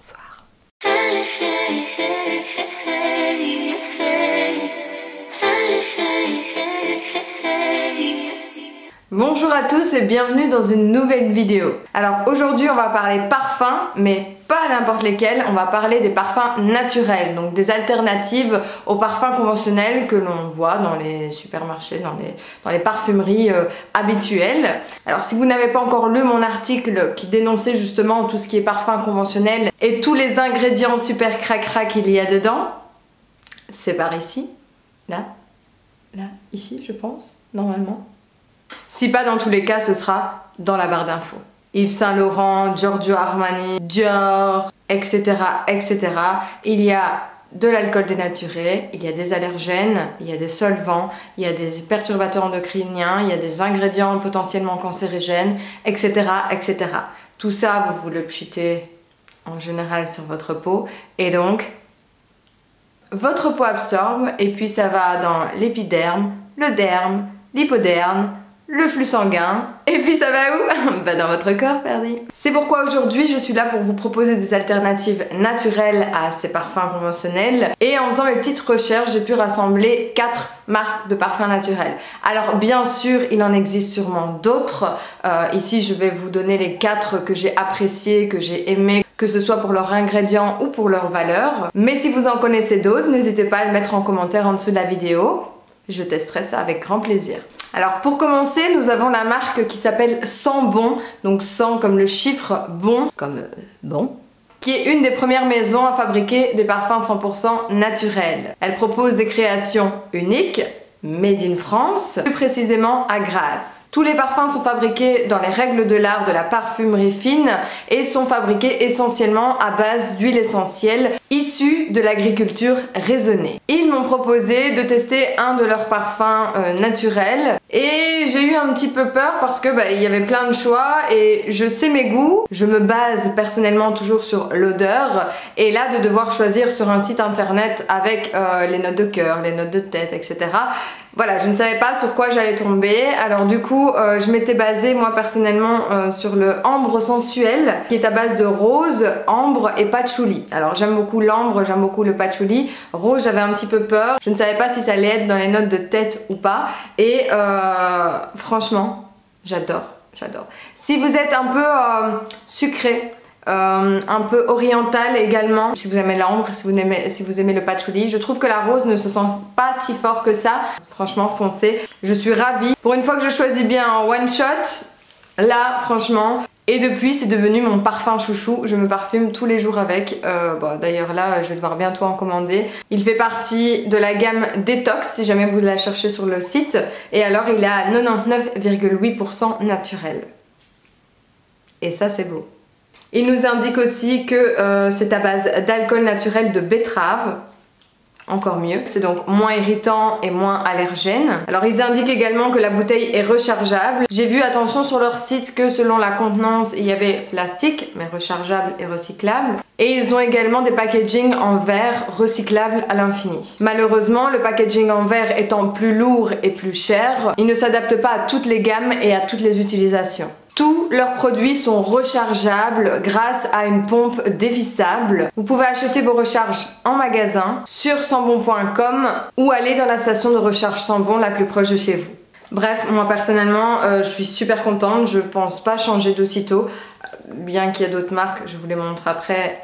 Bonsoir. Bonjour à tous et bienvenue dans une nouvelle vidéo. Alors aujourd'hui on va parler parfum, mais pas n'importe lesquels, on va parler des parfums naturels, donc des alternatives aux parfums conventionnels que l'on voit dans les supermarchés, dans les parfumeries habituelles. Alors si vous n'avez pas encore lu mon article qui dénonçait justement tout ce qui est parfum conventionnel et tous les ingrédients super crac qu'il y a dedans, c'est par ici, là, ici je pense, normalement. Si pas, dans tous les cas, ce sera dans la barre d'infos. Yves Saint Laurent, Giorgio Armani, Dior, etc., etc. Il y a de l'alcool dénaturé, il y a des allergènes, il y a des solvants, il y a des perturbateurs endocriniens, il y a des ingrédients potentiellement cancérigènes, etc., etc. Tout ça, vous le pchitez en général sur votre peau et donc votre peau absorbe et puis ça va dans l'épiderme, le derme, l'hypoderme, le flux sanguin, et puis ça va où? Bah dans votre corps, perdu. C'est pourquoi aujourd'hui je suis là pour vous proposer des alternatives naturelles à ces parfums conventionnels. Et en faisant mes petites recherches, j'ai pu rassembler 4 marques de parfums naturels. Alors bien sûr, il en existe sûrement d'autres. Ici, je vais vous donner les 4 que j'ai appréciés, que j'ai aimés, que ce soit pour leurs ingrédients ou pour leurs valeurs. Mais si vous en connaissez d'autres, n'hésitez pas à le mettre en commentaire en dessous de la vidéo. Je testerai ça avec grand plaisir. Alors pour commencer, nous avons la marque qui s'appelle Sent Bon, donc 100 comme le chiffre bon, comme bon, qui est une des premières maisons à fabriquer des parfums 100% naturels. Elle propose des créations uniques, made in France, plus précisément à Grasse. Tous les parfums sont fabriqués dans les règles de l'art de la parfumerie fine et sont fabriqués essentiellement à base d'huile essentielle issue de l'agriculture raisonnée. Ils m'ont proposé de tester un de leurs parfums naturels et j'ai eu un petit peu peur parce que il y avait plein de choix et je sais mes goûts. Je me base personnellement toujours sur l'odeur et là de devoir choisir sur un site internet avec les notes de cœur, les notes de tête, etc. Voilà, je ne savais pas sur quoi j'allais tomber, alors du coup je m'étais basée moi personnellement sur le ambre sensuel qui est à base de rose, ambre et patchouli. Alors j'aime beaucoup l'ambre, j'aime beaucoup le patchouli. Rose, j'avais un petit peu peur, je ne savais pas si ça allait être dans les notes de tête ou pas et franchement j'adore. Si vous êtes un peu sucré, un peu oriental également, si vous aimez l'ambre, si vous aimez le patchouli, je trouve que la rose ne se sent pas si fort que ça. Franchement foncez, je suis ravie. Pour une fois que je choisis bien un one shot, là franchement, et depuis c'est devenu mon parfum chouchou, je me parfume tous les jours avec. D'ailleurs là je vais devoir bientôt en commander. Il fait partie de la gamme Détox si jamais vous la cherchez sur le site, et alors il est à 99,8% naturel. Et ça c'est beau. Il nous indique aussi que c'est à base d'alcool naturel de betterave, encore mieux. C'est donc moins irritant et moins allergène. Alors ils indiquent également que la bouteille est rechargeable. J'ai vu, attention, sur leur site que selon la contenance, il y avait plastique, mais rechargeable et recyclable. Et ils ont également des packaging en verre recyclables à l'infini. Malheureusement, le packaging en verre étant plus lourd et plus cher, il ne s'adapte pas à toutes les gammes et à toutes les utilisations. Tous leurs produits sont rechargeables grâce à une pompe dévissable. Vous pouvez acheter vos recharges en magasin sur sentbon.com ou aller dans la station de recharge Sentbon la plus proche de chez vous. Bref, moi personnellement, je suis super contente. Je pense pas changer d'aussitôt, bien qu'il y ait d'autres marques, je vous les montre après,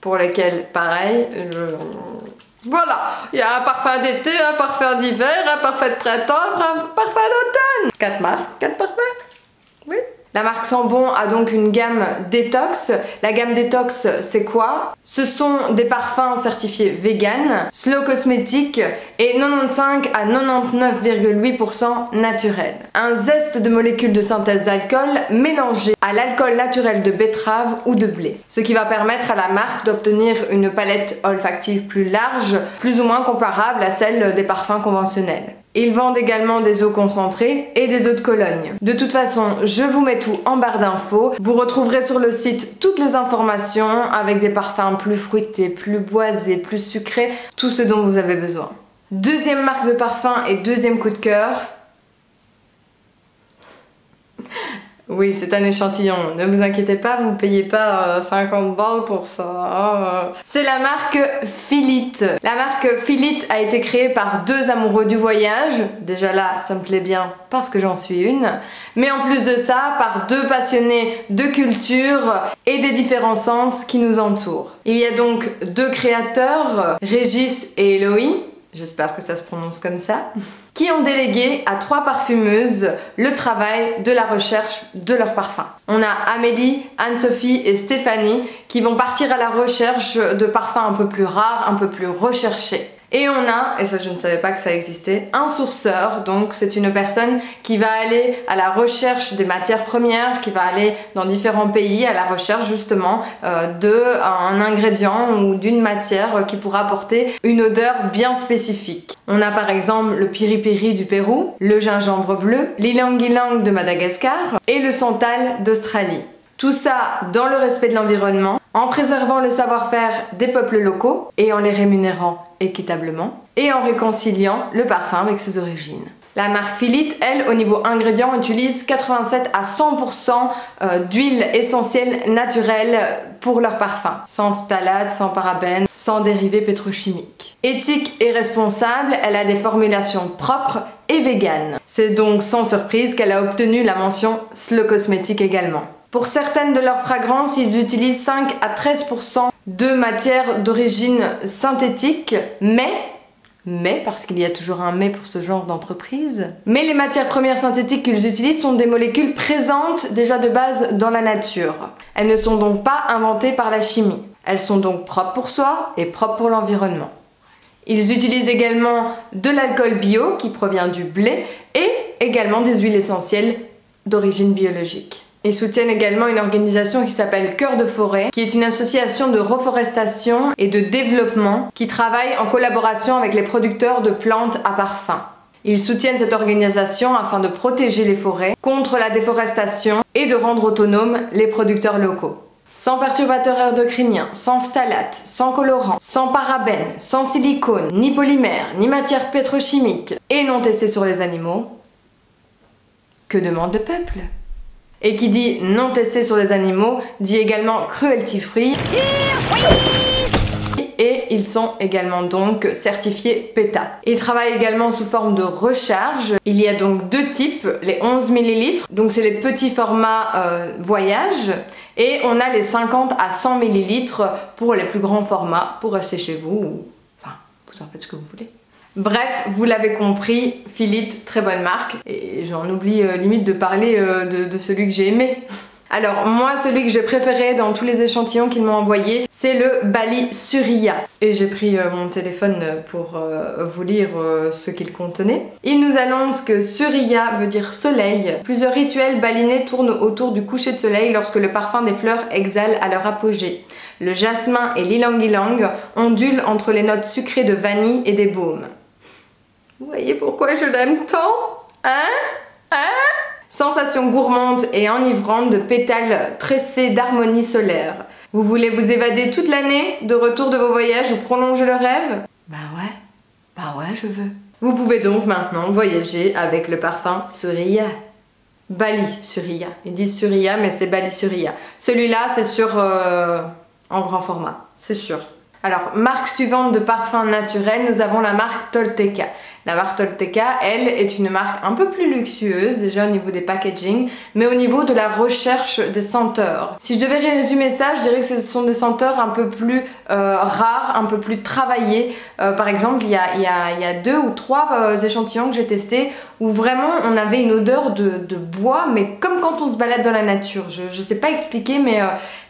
pour lesquelles pareil. Voilà, il y a un parfum d'été, un parfum d'hiver, un parfum de printemps, un parfum d'automne. 4 marques, 4 parfums. Oui. La marque Sent Bon a donc une gamme détox. La gamme détox, c'est quoi? Ce sont des parfums certifiés vegan, slow cosmétique et 95 à 99,8% naturels. Un zeste de molécules de synthèse d'alcool mélangé à l'alcool naturel de betterave ou de blé. Ce qui va permettre à la marque d'obtenir une palette olfactive plus large, plus ou moins comparable à celle des parfums conventionnels. Ils vendent également des eaux concentrées et des eaux de Cologne. De toute façon, je vous mets tout en barre d'infos. Vous retrouverez sur le site toutes les informations avec des parfums plus fruités, plus boisés, plus sucrés, tout ce dont vous avez besoin. Deuxième marque de parfum et deuxième coup de cœur. Oui, c'est un échantillon, ne vous inquiétez pas, vous ne payez pas 50 balles pour ça. C'est la marque Filit. La marque Filit a été créée par deux amoureux du voyage. Déjà là, ça me plaît bien parce que j'en suis une. Mais en plus de ça, par deux passionnés de culture et des différents sens qui nous entourent. Il y a donc deux créateurs, Régis et Eloï, j'espère que ça se prononce comme ça, qui ont délégué à trois parfumeuses le travail de la recherche de leurs parfums. On a Amélie, Anne-Sophie et Stéphanie qui vont partir à la recherche de parfums un peu plus rares, un peu plus recherchés. Et on a, et ça je ne savais pas que ça existait, un sourceur, donc c'est une personne qui va aller à la recherche des matières premières, qui va aller dans différents pays à la recherche justement d'un ingrédient ou d'une matière qui pourra apporter une odeur bien spécifique. On a par exemple le piri-piri du Pérou, le gingembre bleu, l'ilang-ilang de Madagascar et le santal d'Australie. Tout ça dans le respect de l'environnement, en préservant le savoir-faire des peuples locaux et en les rémunérant équitablement et en réconciliant le parfum avec ses origines. La marque Filit, elle, au niveau ingrédients, utilise 87 à 100% d'huile essentielle naturelle pour leurs parfums, sans phtalates, sans parabènes, sans dérivés pétrochimiques. Éthique et responsable, elle a des formulations propres et véganes. C'est donc sans surprise qu'elle a obtenu la mention Slow Cosmétique également. Pour certaines de leurs fragrances, ils utilisent 5 à 13% de matières d'origine synthétique, mais, parce qu'il y a toujours un mais pour ce genre d'entreprise, mais les matières premières synthétiques qu'ils utilisent sont des molécules présentes déjà de base dans la nature. Elles ne sont donc pas inventées par la chimie. Elles sont donc propres pour soi et propres pour l'environnement. Ils utilisent également de l'alcool bio qui provient du blé et également des huiles essentielles d'origine biologique. Ils soutiennent également une organisation qui s'appelle Cœur de Forêt, qui est une association de reforestation et de développement qui travaille en collaboration avec les producteurs de plantes à parfum. Ils soutiennent cette organisation afin de protéger les forêts contre la déforestation et de rendre autonomes les producteurs locaux. Sans perturbateurs endocriniens, sans phtalates, sans colorants, sans parabènes, sans silicone, ni polymères, ni matières pétrochimiques et non testés sur les animaux, que demande le peuple ? Et qui dit non testé sur les animaux, dit également cruelty free. Et ils sont également donc certifiés PETA. Ils travaillent également sous forme de recharge. Il y a donc deux types, les 11 ml, donc c'est les petits formats voyage, et on a les 50 à 100 ml pour les plus grands formats, pour rester chez vous, ou enfin, vous en faites ce que vous voulez. Bref, vous l'avez compris, Filit, très bonne marque. Et j'en oublie limite de parler de celui que j'ai aimé. Alors moi, celui que j'ai préféré dans tous les échantillons qu'ils m'ont envoyés, c'est le Bali Surya. Et j'ai pris mon téléphone pour vous lire ce qu'il contenait. Il nous annonce que Surya veut dire soleil. Plusieurs rituels balinais tournent autour du coucher de soleil lorsque le parfum des fleurs exhale à leur apogée. Le jasmin et l'ilang-ilang ondulent entre les notes sucrées de vanille et des baumes. Vous voyez pourquoi je l'aime tant? Sensation gourmande et enivrante de pétales tressés d'harmonie solaire. Vous voulez vous évader toute l'année de retour de vos voyages ou prolonger le rêve? Bah ouais, je veux. Vous pouvez donc maintenant voyager avec le parfum Surya. Bali Surya. Ils disent Surya, mais c'est Bali Surya. Celui-là, c'est sûr en grand format, c'est sûr. Alors, marque suivante de parfum naturel, nous avons la marque Tolteca. La marque Tolteca, elle, est une marque un peu plus luxueuse, déjà au niveau des packaging, mais au niveau de la recherche des senteurs. Si je devais résumer ça, je dirais que ce sont des senteurs un peu plus rares, un peu plus travaillées. Par exemple, il y a 2 ou 3 échantillons que j'ai testés où vraiment on avait une odeur de bois, mais comme quand on se balade dans la nature. Je sais pas expliquer,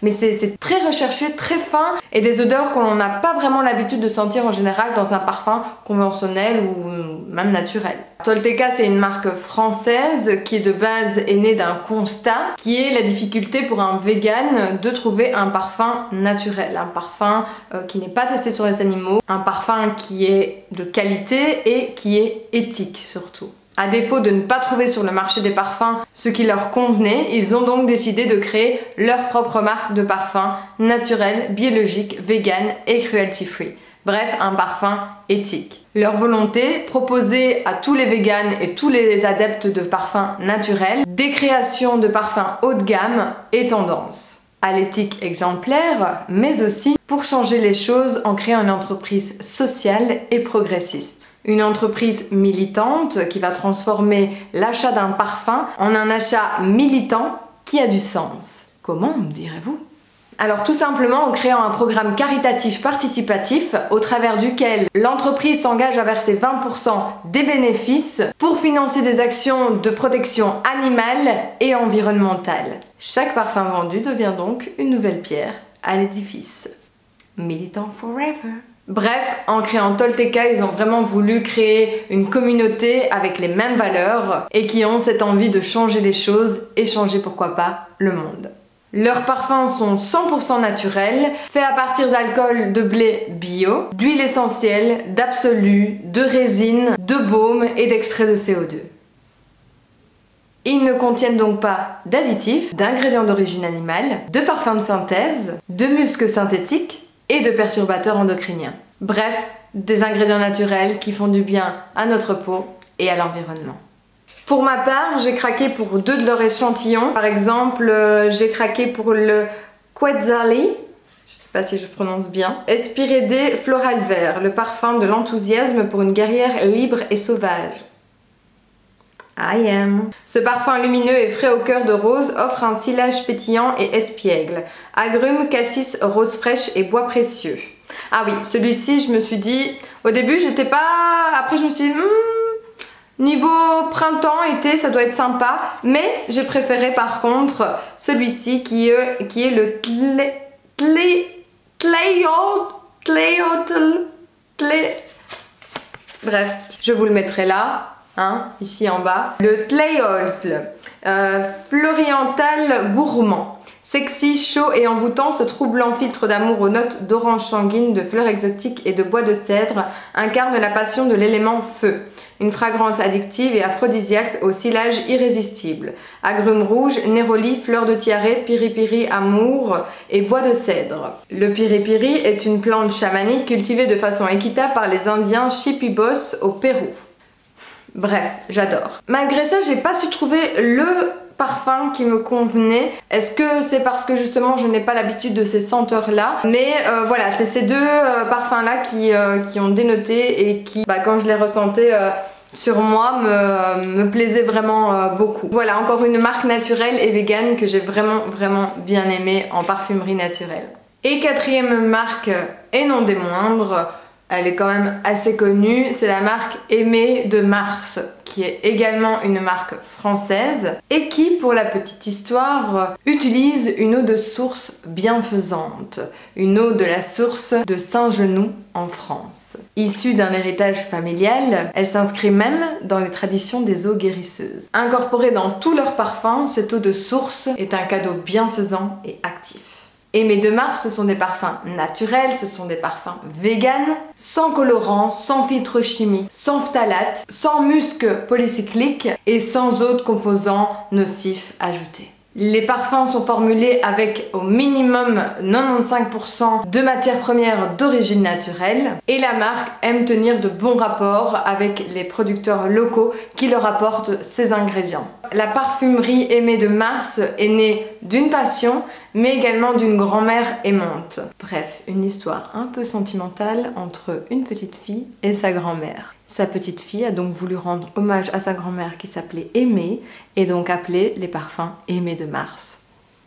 mais c'est très recherché, très fin, et des odeurs qu'on n'a pas vraiment l'habitude de sentir en général dans un parfum conventionnel ou même naturel. Tolteca, c'est une marque française qui de base est née d'un constat qui est la difficulté pour un vegan de trouver un parfum naturel, un parfum qui n'est pas testé sur les animaux, un parfum qui est de qualité et qui est éthique surtout. À défaut de ne pas trouver sur le marché des parfums ce qui leur convenait, ils ont donc décidé de créer leur propre marque de parfum naturel, biologique, vegan et cruelty free. Bref, un parfum éthique. Leur volonté, proposer à tous les véganes et tous les adeptes de parfums naturels des créations de parfums haut de gamme et tendance. À l'éthique exemplaire, mais aussi pour changer les choses en créant une entreprise sociale et progressiste. Une entreprise militante qui va transformer l'achat d'un parfum en un achat militant qui a du sens. Comment, me direz-vous ? Alors tout simplement en créant un programme caritatif participatif au travers duquel l'entreprise s'engage à verser 20% des bénéfices pour financer des actions de protection animale et environnementale. Chaque parfum vendu devient donc une nouvelle pierre à l'édifice. Militant forever. Bref, en créant Tolteca, ils ont vraiment voulu créer une communauté avec les mêmes valeurs et qui ont cette envie de changer les choses et changer pourquoi pas le monde. Leurs parfums sont 100% naturels, faits à partir d'alcool de blé bio, d'huile essentielle, d'absolu, de résine, de baume et d'extrait de CO2. Ils ne contiennent donc pas d'additifs, d'ingrédients d'origine animale, de parfums de synthèse, de muscs synthétiques et de perturbateurs endocriniens. Bref, des ingrédients naturels qui font du bien à notre peau et à l'environnement. Pour ma part, j'ai craqué pour 2 de leurs échantillons. Par exemple, j'ai craqué pour le Quetzali, je sais pas si je prononce bien, Espirédé Floral Vert, le parfum de l'enthousiasme pour une guerrière libre et sauvage. I am. Ce parfum lumineux et frais au cœur de rose offre un sillage pétillant et espiègle. Agrumes, cassis, rose fraîche et bois précieux. Ah oui, celui-ci, je me suis dit... Au début, j'étais pas... Après, je me suis dit... Niveau printemps, été, ça doit être sympa, mais j'ai préféré par contre celui-ci qui est le Bref, je vous le mettrai là, hein, ici en bas. Le Tlayoltl, Floriental gourmand. Sexy, chaud et envoûtant, ce troublant filtre d'amour aux notes d'orange sanguine, de fleurs exotiques et de bois de cèdre incarne la passion de l'élément feu. Une fragrance addictive et aphrodisiaque au sillage irrésistible. Agrumes rouges, néroli, fleurs de tiare, piripiri, amour et bois de cèdre. Le piripiri est une plante chamanique cultivée de façon équitable par les Indiens Chipibos au Pérou. Bref, j'adore. Malgré ça, j'ai pas su trouver le parfum qui me convenait. Est-ce que c'est parce que justement je n'ai pas l'habitude de ces senteurs là? Mais voilà, c'est ces 2 parfums là qui ont dénoté et qui, quand je les ressentais sur moi, me plaisaient vraiment beaucoup. Voilà, encore une marque naturelle et vegan que j'ai vraiment bien aimée en parfumerie naturelle. Et 4e marque, et non des moindres, elle est quand même assez connue, c'est la marque Aimée de Mars, qui est également une marque française et qui, pour la petite histoire, utilise une eau de source bienfaisante, une eau de la source de Saint-Genoux en France. Issue d'un héritage familial, elle s'inscrit même dans les traditions des eaux guérisseuses. Incorporée dans tous leurs parfums, cette eau de source est un cadeau bienfaisant et actif. Aimée de Mars, ce sont des parfums naturels, ce sont des parfums véganes, sans colorants, sans filtre chimique, sans phtalates, sans musc polycyclique et sans autres composants nocifs ajoutés. Les parfums sont formulés avec au minimum 95% de matières premières d'origine naturelle et la marque aime tenir de bons rapports avec les producteurs locaux qui leur apportent ces ingrédients. La parfumerie Aimée de Mars est née d'une passion mais également d'une grand-mère aimante. Bref, une histoire un peu sentimentale entre une petite fille et sa grand-mère. Sa petite fille a donc voulu rendre hommage à sa grand-mère qui s'appelait Aimée et donc appelé les parfums Aimée de Mars.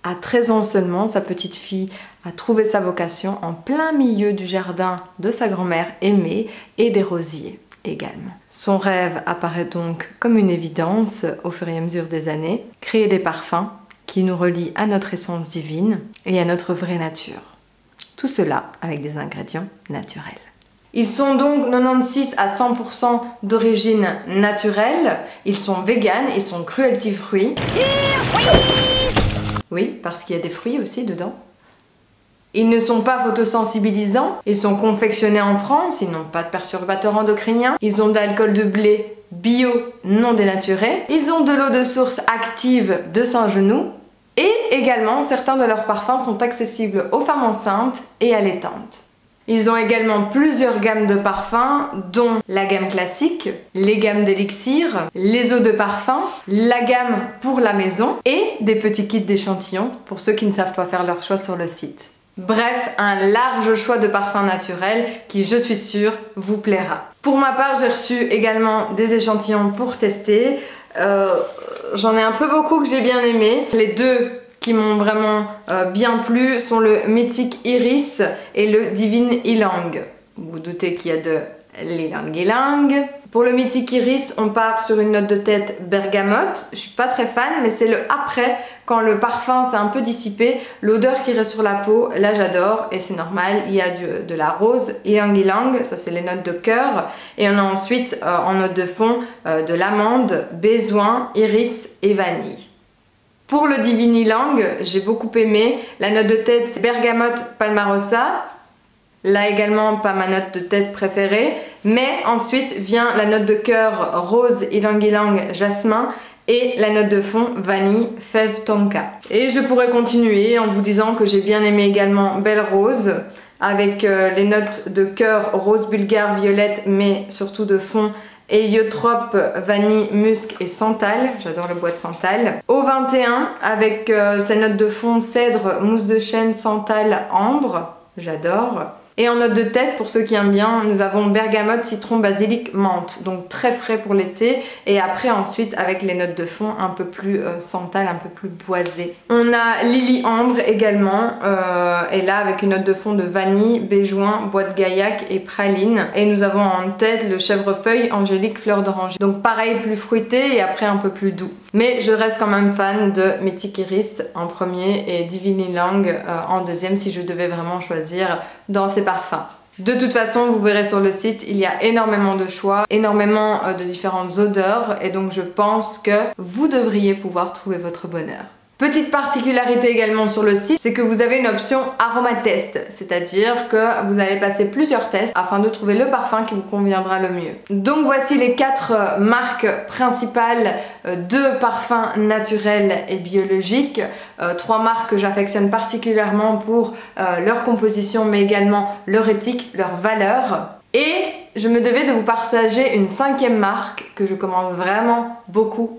À 13 ans seulement, sa petite fille a trouvé sa vocation en plein milieu du jardin de sa grand-mère Aimée et des rosiers également. Son rêve apparaît donc comme une évidence au fur et à mesure des années, créer des parfums qui nous relient à notre essence divine et à notre vraie nature. Tout cela avec des ingrédients naturels. Ils sont donc 96 à 100% d'origine naturelle, ils sont véganes, ils sont cruelty free. Oui, parce qu'il y a des fruits aussi dedans. Ils ne sont pas photosensibilisants, ils sont confectionnés en France, ils n'ont pas de perturbateurs endocriniens, ils ont de l'alcool de blé bio non dénaturés. Ils ont de l'eau de source active de Saint-Genoux. Et également, certains de leurs parfums sont accessibles aux femmes enceintes et allaitantes. Ils ont également plusieurs gammes de parfums, dont la gamme classique, les gammes d'élixir, les eaux de parfum, la gamme pour la maison et des petits kits d'échantillons pour ceux qui ne savent pas faire leur choix sur le site. Bref, un large choix de parfums naturels qui, je suis sûre, vous plaira. Pour ma part, j'ai reçu également des échantillons pour tester. J'en ai un peu beaucoup que j'ai bien aimé. Les deux qui m'ont vraiment bien plu sont le Mythique Iris et le Divine Ylang. Vous vous doutez qu'il y a de l'Ylang Ylang. Pour le Mythique Iris, on part sur une note de tête bergamote. Je suis pas très fan, mais c'est le après, quand le parfum s'est un peu dissipé, l'odeur qui reste sur la peau, là j'adore et c'est normal. Il y a de la rose, Ylang Ylang, ça c'est les notes de cœur. Et on a ensuite en note de fond de l'amande, bézoin, iris et vanille. Pour le Divine Ylang, j'ai beaucoup aimé. La note de tête, c'est bergamote palmarosa. Là également, pas ma note de tête préférée. Mais ensuite vient la note de cœur rose, ylang ylang, jasmin. Et la note de fond, vanille, fève tonka. Et je pourrais continuer en vous disant que j'ai bien aimé également Belle Rose. Avec les notes de cœur rose bulgare, violette, mais surtout de fond, héliotrope, vanille, musc et santal. J'adore le bois de santal. Au 21 avec sa note de fond cèdre, mousse de chêne, santal, ambre. J'adore. Et en note de tête, pour ceux qui aiment bien, nous avons bergamote, citron, basilic, menthe. Donc très frais pour l'été. Et après ensuite avec les notes de fond un peu plus santal, un peu plus boisé. On a Lily Ambre également. Et là avec une note de fond de vanille, béjoin, bois de gaillac et praline. Et nous avons en tête le chèvrefeuille, angélique, fleur d'oranger. Donc pareil, plus fruité et après un peu plus doux. Mais je reste quand même fan de Mythique Iris en premier et Divine Ylang en deuxième si je devais vraiment choisir dans ces parfums. De toute façon, vous verrez sur le site, il y a énormément de choix, énormément de différentes odeurs et donc je pense que vous devriez pouvoir trouver votre bonheur. Petite particularité également sur le site, c'est que vous avez une option aromatest, c'est-à-dire que vous allez passer plusieurs tests afin de trouver le parfum qui vous conviendra le mieux. Donc voici les 4 marques principales de parfums naturels et biologiques. 3 marques que j'affectionne particulièrement pour leur composition mais également leur éthique, leur valeur. Et je me devais de vous partager une 5e marque que je commence vraiment beaucoup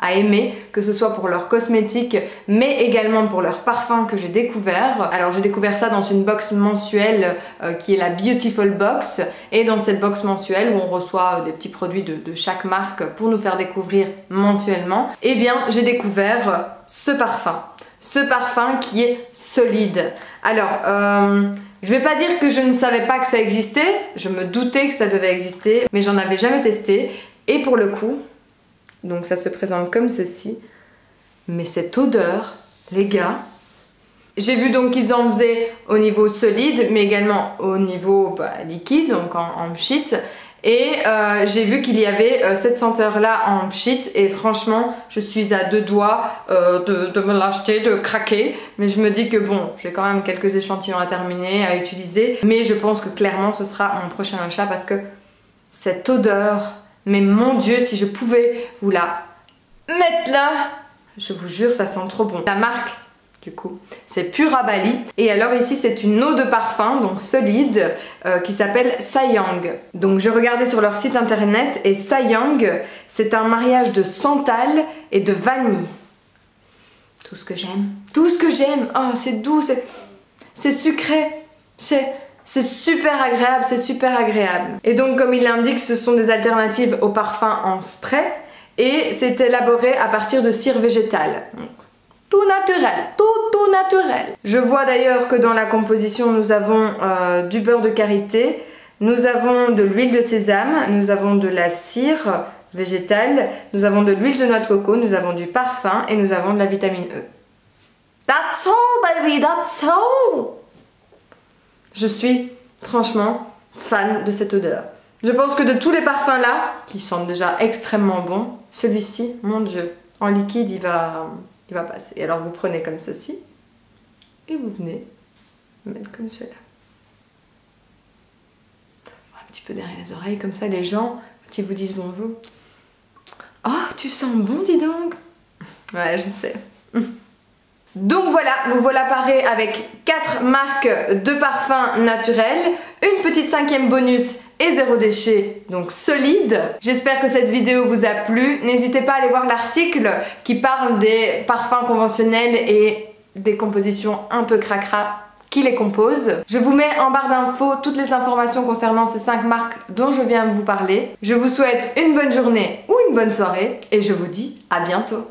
à aimer, que ce soit pour leurs cosmétiques mais également pour leurs parfums que j'ai découvert. Alors j'ai découvert ça dans une box mensuelle qui est la Beautiful Box, et dans cette box mensuelle où on reçoit des petits produits de chaque marque pour nous faire découvrir mensuellement, eh bien j'ai découvert ce parfum qui est solide. Alors je vais pas dire que je ne savais pas que ça existait, je me doutais que ça devait exister, mais j'en avais jamais testé. Et pour le coup, donc ça se présente comme ceci, mais cette odeur, les gars, j'ai vu donc qu'ils en faisaient au niveau solide, mais également au niveau liquide, donc en pchit. Et j'ai vu qu'il y avait cette senteur là en pchit et franchement je suis à 2 doigts de me l'acheter, de craquer, mais je me dis que bon, j'ai quand même quelques échantillons à terminer, à utiliser, mais je pense que clairement ce sera mon prochain achat parce que cette odeur, mais mon Dieu, si je pouvais vous la mettre là, je vous jure ça sent trop bon. La marque du coup, c'est Pura Bali. Et alors ici c'est une eau de parfum, donc solide, qui s'appelle Sayang. Donc je regardais sur leur site internet et Sayang, c'est un mariage de santal et de vanille. Tout ce que j'aime. Tout ce que j'aime. Oh, c'est doux, c'est sucré. C'est super agréable, c'est super agréable. Et donc comme il l'indique, ce sont des alternatives aux parfums en spray et c'est élaboré à partir de cire végétale. Donc, tout naturel, tout naturel. Je vois d'ailleurs que dans la composition nous avons du beurre de karité, nous avons de l'huile de sésame, nous avons de la cire végétale, nous avons de l'huile de noix de coco, nous avons du parfum et nous avons de la vitamine E. That's all baby, that's all. Je suis franchement fan de cette odeur. Je pense que de tous les parfums là, qui sentent déjà extrêmement bon, celui-ci, mon Dieu, en liquide il va passer. Alors vous prenez comme ceci et vous venez mettre comme cela. Un petit peu derrière les oreilles, comme ça les gens, quand ils vous disent bonjour, tu sens bon, dis donc. Ouais, je sais. Donc voilà, vous voilà paré avec 4 marques de parfums naturels, une petite 5e bonus et 0 déchet, donc solide. J'espère que cette vidéo vous a plu. N'hésitez pas à aller voir l'article qui parle des parfums conventionnels et des compositions un peu cracra qui les composent. Je vous mets en barre d'infos toutes les informations concernant ces 5 marques dont je viens de vous parler. Je vous souhaite une bonne journée ou une bonne soirée et je vous dis à bientôt.